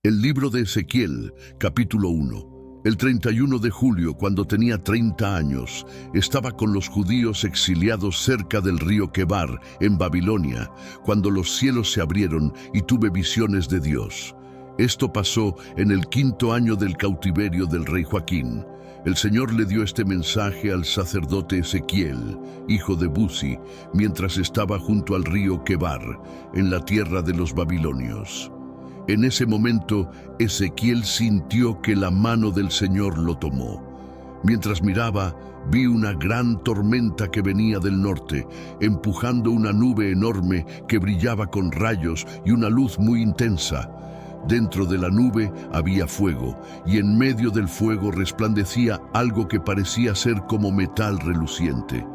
El libro de Ezequiel, capítulo 1. El 31 de julio, cuando tenía 30 años, estaba con los judíos exiliados cerca del río Quebar, en Babilonia, cuando los cielos se abrieron y tuve visiones de Dios. Esto pasó en el 5º año del cautiverio del rey Joaquín. El Señor le dio este mensaje al sacerdote Ezequiel, hijo de Buzi, mientras estaba junto al río Quebar, en la tierra de los babilonios. En ese momento, Ezequiel sintió que la mano del Señor lo tomó. Mientras miraba, vi una gran tormenta que venía del norte, empujando una nube enorme que brillaba con rayos y una luz muy intensa. Dentro de la nube había fuego, y en medio del fuego resplandecía algo que parecía ser como metal reluciente.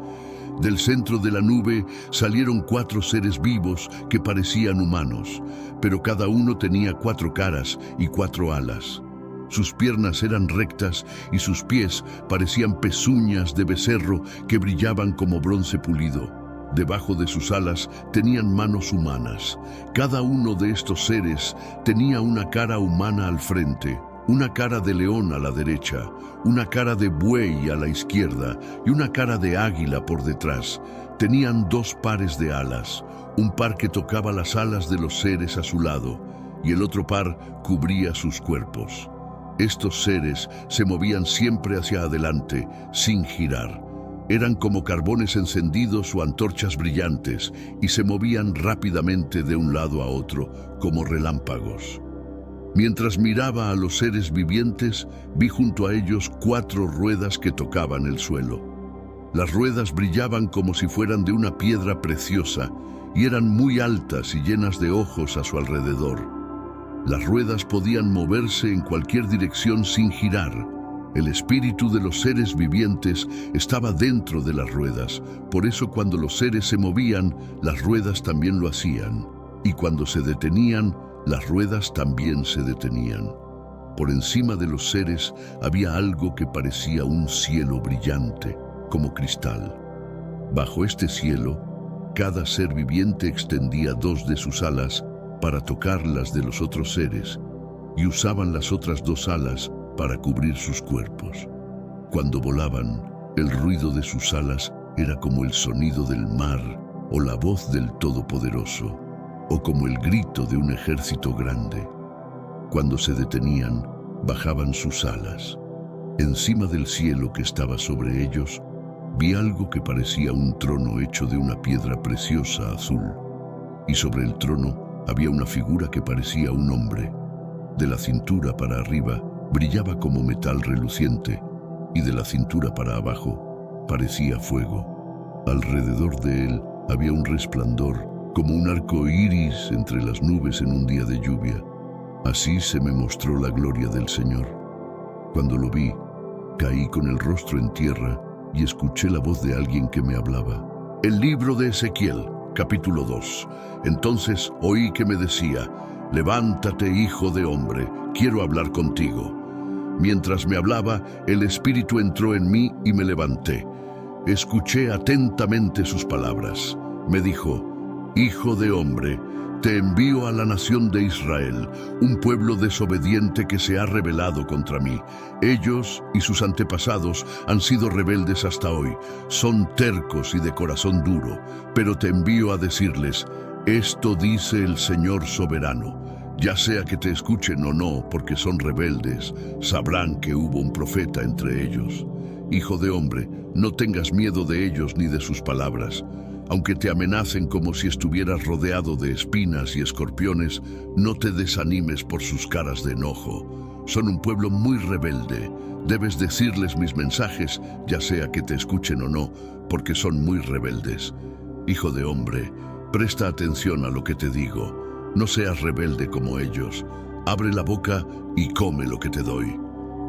Del centro de la nube salieron 4 seres vivos que parecían humanos, pero cada uno tenía 4 caras y 4 alas. Sus piernas eran rectas y sus pies parecían pezuñas de becerro que brillaban como bronce pulido. Debajo de sus alas tenían manos humanas. Cada uno de estos seres tenía una cara humana al frente, una cara de león a la derecha, una cara de buey a la izquierda y una cara de águila por detrás. Tenían 2 pares de alas, un par que tocaba las alas de los seres a su lado y el otro par cubría sus cuerpos. Estos seres se movían siempre hacia adelante, sin girar. Eran como carbones encendidos o antorchas brillantes y se movían rápidamente de un lado a otro, como relámpagos. Mientras miraba a los seres vivientes, vi junto a ellos 4 ruedas que tocaban el suelo. Las ruedas brillaban como si fueran de una piedra preciosa y eran muy altas y llenas de ojos a su alrededor. Las ruedas podían moverse en cualquier dirección sin girar. El espíritu de los seres vivientes estaba dentro de las ruedas, por eso cuando los seres se movían, las ruedas también lo hacían, y cuando se detenían, las ruedas también se detenían. Por encima de los seres había algo que parecía un cielo brillante, como cristal. Bajo este cielo, cada ser viviente extendía 2 de sus alas para tocar las de los otros seres, y usaban las otras 2 alas para cubrir sus cuerpos. Cuando volaban, el ruido de sus alas era como el sonido del mar o la voz del Todopoderoso, o como el grito de un ejército grande. Cuando se detenían, bajaban sus alas. Encima del cielo que estaba sobre ellos, vi algo que parecía un trono hecho de una piedra preciosa azul, y sobre el trono había una figura que parecía un hombre. De la cintura para arriba brillaba como metal reluciente, y de la cintura para abajo parecía fuego. Alrededor de él había un resplandor como un arco iris entre las nubes en un día de lluvia. Así se me mostró la gloria del Señor. Cuando lo vi, caí con el rostro en tierra y escuché la voz de alguien que me hablaba. El libro de Ezequiel, capítulo 2. Entonces oí que me decía: «Levántate, hijo de hombre, quiero hablar contigo». Mientras me hablaba, el Espíritu entró en mí y me levanté. Escuché atentamente sus palabras. Me dijo: «Hijo de hombre, te envío a la nación de Israel, un pueblo desobediente que se ha rebelado contra mí. Ellos y sus antepasados han sido rebeldes hasta hoy, son tercos y de corazón duro, pero te envío a decirles: esto dice el Señor soberano. Ya sea que te escuchen o no, porque son rebeldes, sabrán que hubo un profeta entre ellos. Hijo de hombre, no tengas miedo de ellos ni de sus palabras. Aunque te amenacen como si estuvieras rodeado de espinas y escorpiones, no te desanimes por sus caras de enojo. Son un pueblo muy rebelde. Debes decirles mis mensajes, ya sea que te escuchen o no, porque son muy rebeldes. Hijo de hombre, presta atención a lo que te digo. No seas rebelde como ellos. Abre la boca y come lo que te doy».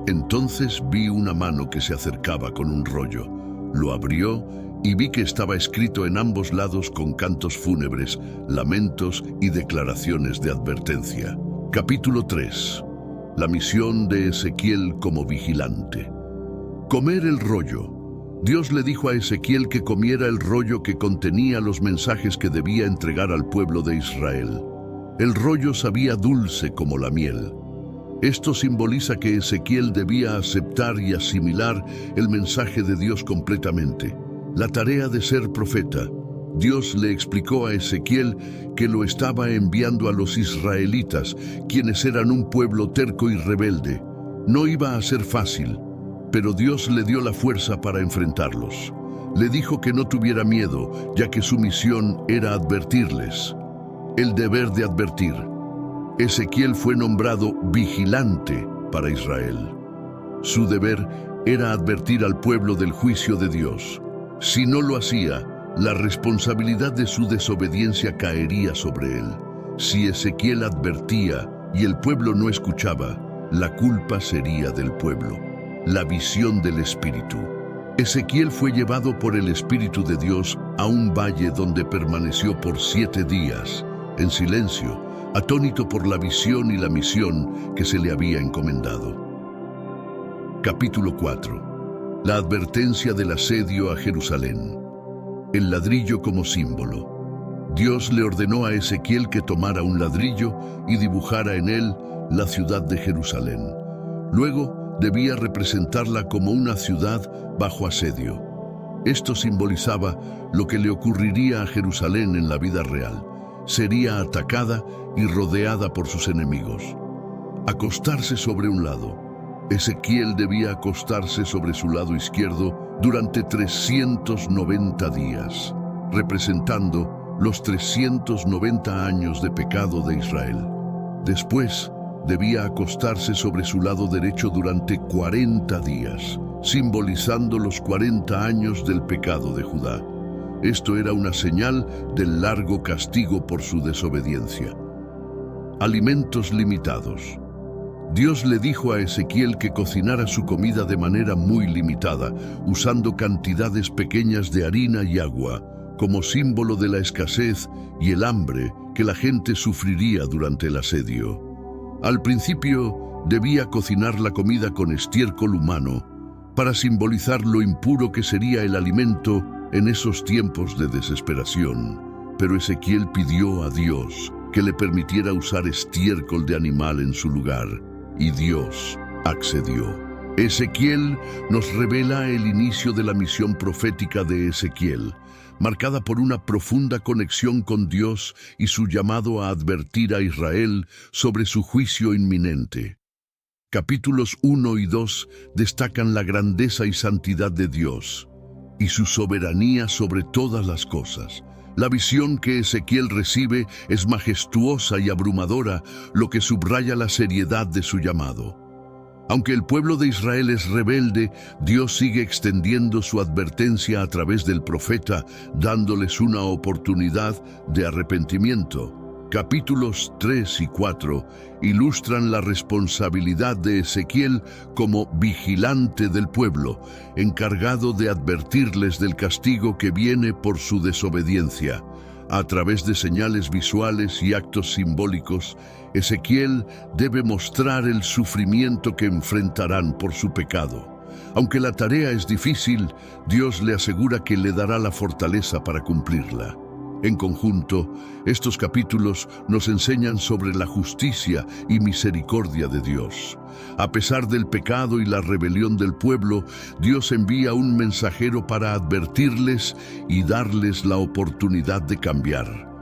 Entonces vi una mano que se acercaba con un rollo. Lo abrió y vi que estaba escrito en ambos lados con cantos fúnebres, lamentos y declaraciones de advertencia. Capítulo 3. La misión de Ezequiel como vigilante. Comer el rollo. Dios le dijo a Ezequiel que comiera el rollo que contenía los mensajes que debía entregar al pueblo de Israel. El rollo sabía dulce como la miel. Esto simboliza que Ezequiel debía aceptar y asimilar el mensaje de Dios completamente. La tarea de ser profeta. Dios le explicó a Ezequiel que lo estaba enviando a los israelitas, quienes eran un pueblo terco y rebelde. No iba a ser fácil, pero Dios le dio la fuerza para enfrentarlos. Le dijo que no tuviera miedo, ya que su misión era advertirles. El deber de advertir. Ezequiel fue nombrado vigilante para Israel. Su deber era advertir al pueblo del juicio de Dios. Si no lo hacía, la responsabilidad de su desobediencia caería sobre él. Si Ezequiel advertía y el pueblo no escuchaba, la culpa sería del pueblo. La visión del Espíritu. Ezequiel fue llevado por el Espíritu de Dios a un valle donde permaneció por 7 días, en silencio, atónito por la visión y la misión que se le había encomendado. Capítulo 4. La advertencia del asedio a Jerusalén. El ladrillo como símbolo. Dios le ordenó a Ezequiel que tomara un ladrillo y dibujara en él la ciudad de Jerusalén. Luego, debía representarla como una ciudad bajo asedio. Esto simbolizaba lo que le ocurriría a Jerusalén en la vida real. Sería atacada y rodeada por sus enemigos. Acostarse sobre un lado. Ezequiel debía acostarse sobre su lado izquierdo durante 390 días, representando los 390 años de pecado de Israel. Después, debía acostarse sobre su lado derecho durante 40 días, simbolizando los 40 años del pecado de Judá. Esto era una señal del largo castigo por su desobediencia. Alimentos limitados. Dios le dijo a Ezequiel que cocinara su comida de manera muy limitada, usando cantidades pequeñas de harina y agua, como símbolo de la escasez y el hambre que la gente sufriría durante el asedio. Al principio, debía cocinar la comida con estiércol humano para simbolizar lo impuro que sería el alimento en esos tiempos de desesperación. Pero Ezequiel pidió a Dios que le permitiera usar estiércol de animal en su lugar, y Dios accedió. Ezequiel nos revela el inicio de la misión profética de Ezequiel, marcada por una profunda conexión con Dios y su llamado a advertir a Israel sobre su juicio inminente. Capítulos 1 y 2 destacan la grandeza y santidad de Dios y su soberanía sobre todas las cosas. La visión que Ezequiel recibe es majestuosa y abrumadora, lo que subraya la seriedad de su llamado. Aunque el pueblo de Israel es rebelde, Dios sigue extendiendo su advertencia a través del profeta, dándoles una oportunidad de arrepentimiento. Capítulos 3 y 4 ilustran la responsabilidad de Ezequiel como vigilante del pueblo, encargado de advertirles del castigo que viene por su desobediencia. A través de señales visuales y actos simbólicos, Ezequiel debe mostrar el sufrimiento que enfrentarán por su pecado. Aunque la tarea es difícil, Dios le asegura que le dará la fortaleza para cumplirla. En conjunto, estos capítulos nos enseñan sobre la justicia y misericordia de Dios. A pesar del pecado y la rebelión del pueblo, Dios envía un mensajero para advertirles y darles la oportunidad de cambiar.